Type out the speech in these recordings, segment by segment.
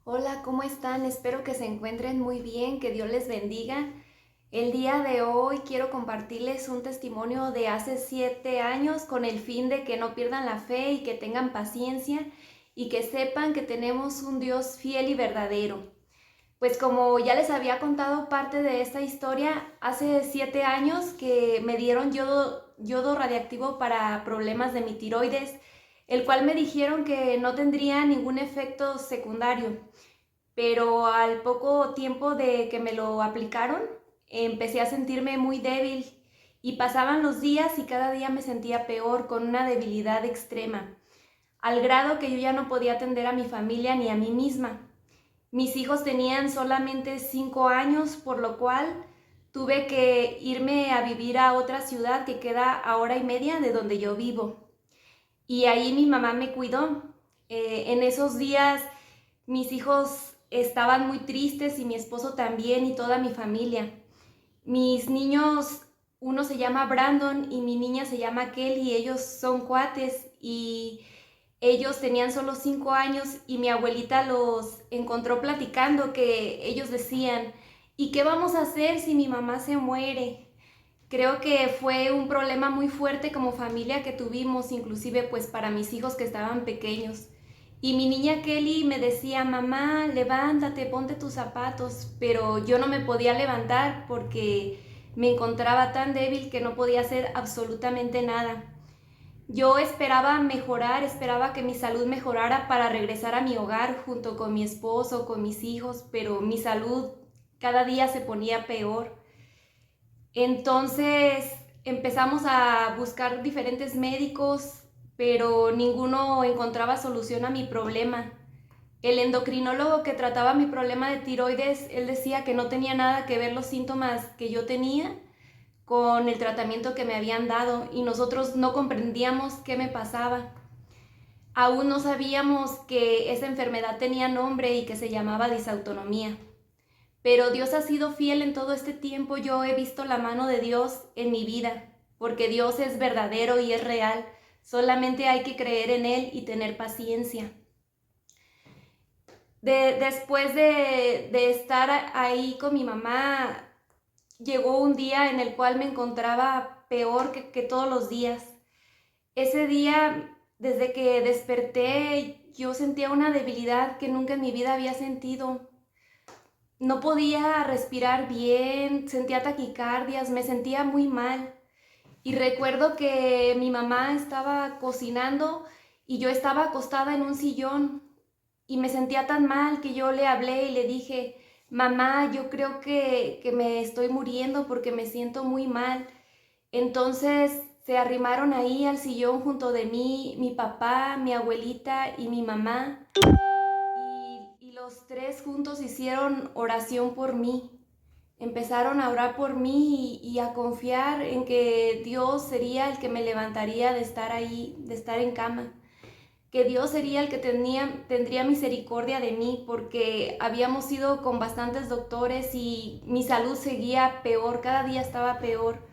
Hola, ¿cómo están? Espero que se encuentren muy bien, que Dios les bendiga. El día de hoy quiero compartirles un testimonio de hace 7 años con el fin de que no pierdan la fe y que tengan paciencia y que sepan que tenemos un Dios fiel y verdadero. Pues como ya les había contado parte de esta historia, hace 7 años que me dieron yodo radiactivo para problemas de mi tiroides, el cual me dijeron que no tendría ningún efecto secundario, pero al poco tiempo de que me lo aplicaron, empecé a sentirme muy débil y pasaban los días y cada día me sentía peor, con una debilidad extrema, al grado que yo ya no podía atender a mi familia ni a mí misma. Mis hijos tenían solamente 5 años, por lo cual tuve que irme a vivir a otra ciudad que queda a hora y media de donde yo vivo. Y ahí mi mamá me cuidó. En esos días mis hijos estaban muy tristes y mi esposo también y toda mi familia. Mis niños, uno se llama Brandon y mi niña se llama Kelly, ellos son cuates y ellos tenían solo 5 años y mi abuelita los encontró platicando que ellos decían, ¿y qué vamos a hacer si mi mamá se muere? Creo que fue un problema muy fuerte como familia que tuvimos, inclusive pues para mis hijos que estaban pequeños. Y mi niña Kelly me decía, mamá, levántate, ponte tus zapatos, pero yo no me podía levantar porque me encontraba tan débil que no podía hacer absolutamente nada. Yo esperaba mejorar, esperaba que mi salud mejorara para regresar a mi hogar junto con mi esposo, con mis hijos, pero mi salud cada día se ponía peor. Entonces empezamos a buscar diferentes médicos, pero ninguno encontraba solución a mi problema. El endocrinólogo que trataba mi problema de tiroides, él decía que no tenía nada que ver los síntomas que yo tenía con el tratamiento que me habían dado y nosotros no comprendíamos qué me pasaba. Aún no sabíamos que esa enfermedad tenía nombre y que se llamaba disautonomía. Pero Dios ha sido fiel en todo este tiempo. Yo he visto la mano de Dios en mi vida, porque Dios es verdadero y es real. Solamente hay que creer en Él y tener paciencia. Después de estar ahí con mi mamá, llegó un día en el cual me encontraba peor que todos los días. Ese día, desde que desperté, yo sentía una debilidad que nunca en mi vida había sentido. No podía respirar bien, sentía taquicardias, me sentía muy mal. Y recuerdo que mi mamá estaba cocinando y yo estaba acostada en un sillón y me sentía tan mal que yo le hablé y le dije, mamá, yo creo que me estoy muriendo porque me siento muy mal. Entonces se arrimaron ahí al sillón junto de mí, mi papá, mi abuelita y mi mamá. Y los tres juntos hicieron oración por mí. Empezaron a orar por mí y a confiar en que Dios sería el que me levantaría de estar ahí, de estar en cama. Que Dios sería el que tendría misericordia de mí, porque habíamos ido con bastantes doctores y mi salud seguía peor, cada día estaba peor.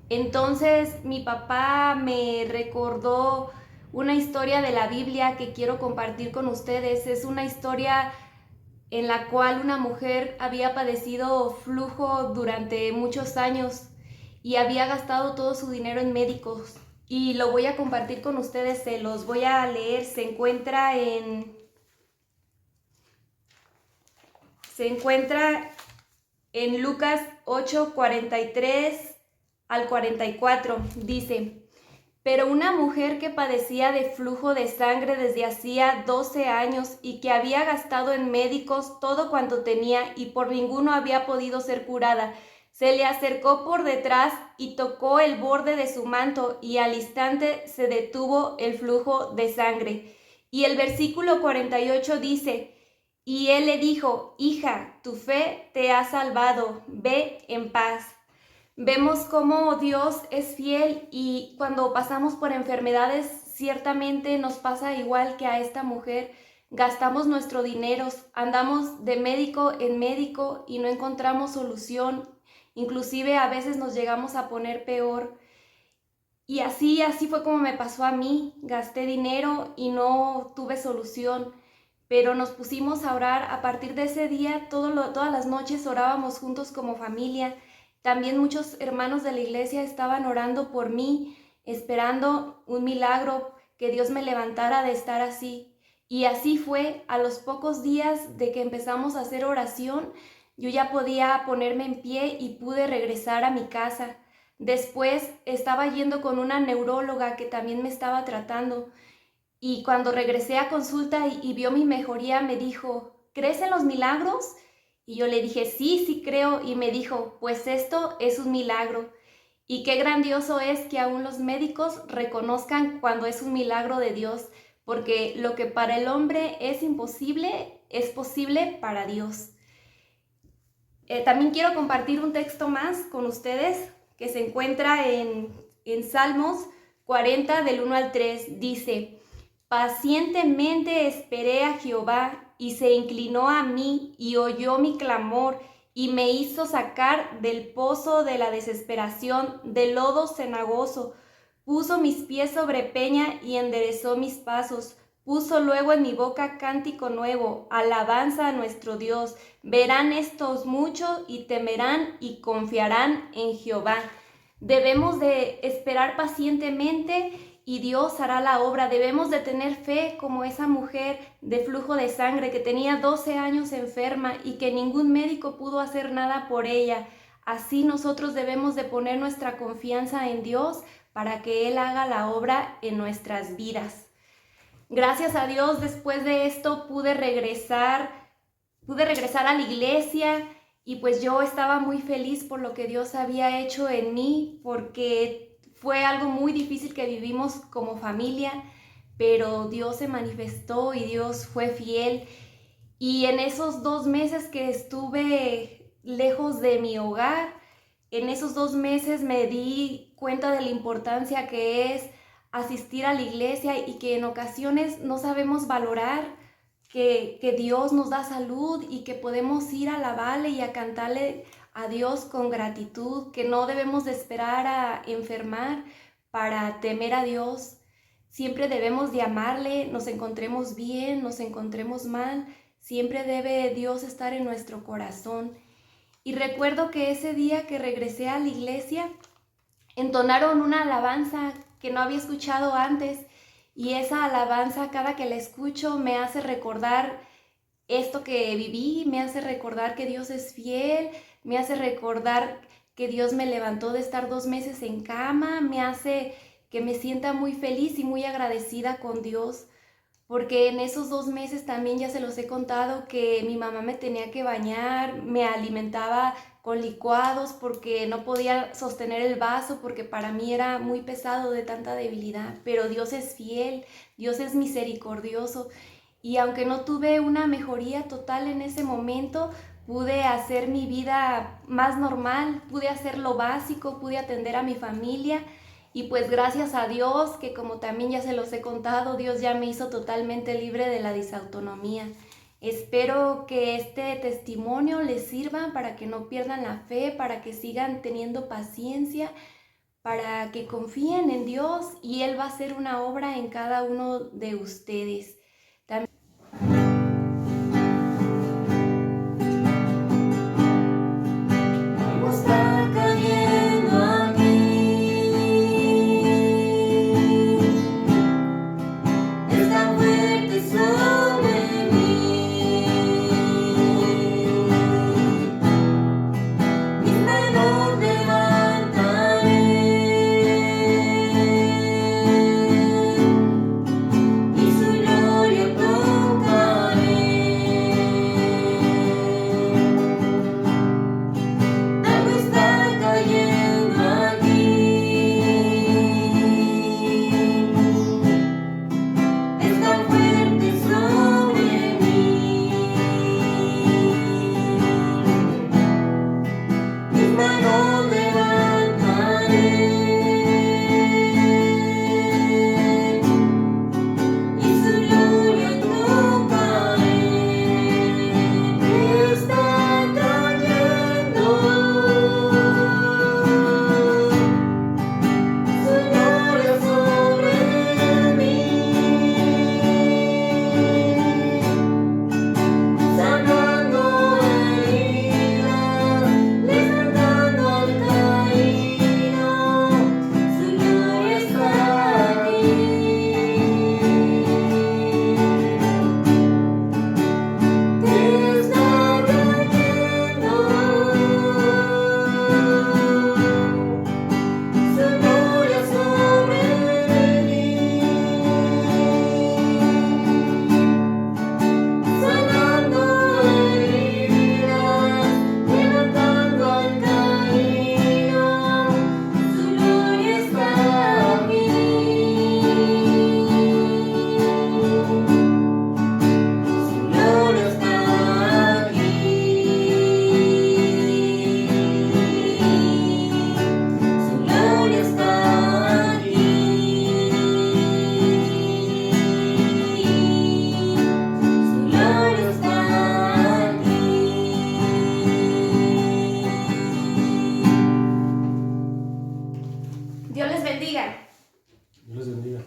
Entonces mi papá me recordó una historia de la Biblia que quiero compartir con ustedes. Es una historia en la cual una mujer había padecido flujo durante muchos años y había gastado todo su dinero en médicos. Y lo voy a compartir con ustedes, se los voy a leer. Se encuentra en Lucas 8:43 al 44. Dice: pero una mujer que padecía de flujo de sangre desde hacía 12 años y que había gastado en médicos todo cuanto tenía y por ninguno había podido ser curada, se le acercó por detrás y tocó el borde de su manto, y al instante se detuvo el flujo de sangre. Y el versículo 48 dice: y él le dijo, hija, tu fe te ha salvado, ve en paz. Vemos cómo Dios es fiel y cuando pasamos por enfermedades, ciertamente nos pasa igual que a esta mujer. Gastamos nuestro dinero, andamos de médico en médico y no encontramos solución. Inclusive a veces nos llegamos a poner peor. Y así fue como me pasó a mí. Gasté dinero y no tuve solución. pero nos pusimos a orar. A partir de ese día, todas las noches orábamos juntos como familia. También muchos hermanos de la iglesia estaban orando por mí, esperando un milagro, que Dios me levantara de estar así. Y así fue. A los pocos días de que empezamos a hacer oración, yo ya podía ponerme en pie y pude regresar a mi casa. Después estaba yendo con una neuróloga que también me estaba tratando. Y cuando regresé a consulta y vio mi mejoría, me dijo, ¿crees en los milagros? Y yo le dije, sí, sí creo. Y me dijo, pues esto es un milagro. Y qué grandioso es que aún los médicos reconozcan cuando es un milagro de Dios, porque lo que para el hombre es imposible, es posible para Dios. También quiero compartir un texto más con ustedes que se encuentra en Salmos 40 del 1 al 3. Dice, pacientemente esperé a Jehová y se inclinó a mí y oyó mi clamor y me hizo sacar del pozo de la desesperación, del lodo cenagoso. Puso mis pies sobre peña y enderezó mis pasos. Puso luego en mi boca cántico nuevo, alabanza a nuestro Dios. Verán estos mucho y temerán y confiarán en Jehová. Debemos de esperar pacientemente y Dios hará la obra. Debemos de tener fe como esa mujer de flujo de sangre que tenía 12 años enferma y que ningún médico pudo hacer nada por ella. Así nosotros debemos de poner nuestra confianza en Dios para que Él haga la obra en nuestras vidas. Gracias a Dios, después de esto pude regresar a la iglesia y pues yo estaba muy feliz por lo que Dios había hecho en mí, porque fue algo muy difícil que vivimos como familia, pero Dios se manifestó y Dios fue fiel. Y en esos 2 meses que estuve lejos de mi hogar, en esos 2 meses me di cuenta de la importancia que es asistir a la iglesia y que en ocasiones no sabemos valorar que Dios nos da salud y que podemos ir a alabarle y a cantarle a Dios con gratitud, que no debemos de esperar a enfermar para temer a Dios. Siempre debemos de amarle, nos encontremos bien, nos encontremos mal, siempre debe Dios estar en nuestro corazón. Y recuerdo que ese día que regresé a la iglesia, entonaron una alabanza que no había escuchado antes, y esa alabanza cada que la escucho me hace recordar esto que viví, me hace recordar que Dios es fiel, me hace recordar que Dios me levantó de estar 2 meses en cama, me hace que me sienta muy feliz y muy agradecida con Dios, porque en esos 2 meses también ya se los he contado que mi mamá me tenía que bañar, me alimentaba con licuados porque no podía sostener el vaso, porque para mí era muy pesado de tanta debilidad. Pero Dios es fiel, Dios es misericordioso, y aunque no tuve una mejoría total en ese momento, pude hacer mi vida más normal, pude hacer lo básico, pude atender a mi familia. Y pues gracias a Dios, que como también ya se los he contado, Dios ya me hizo totalmente libre de la disautonomía. Espero que este testimonio les sirva para que no pierdan la fe, para que sigan teniendo paciencia, para que confíen en Dios y Él va a hacer una obra en cada uno de ustedes. Y su Dios les bendiga. Dios les bendiga.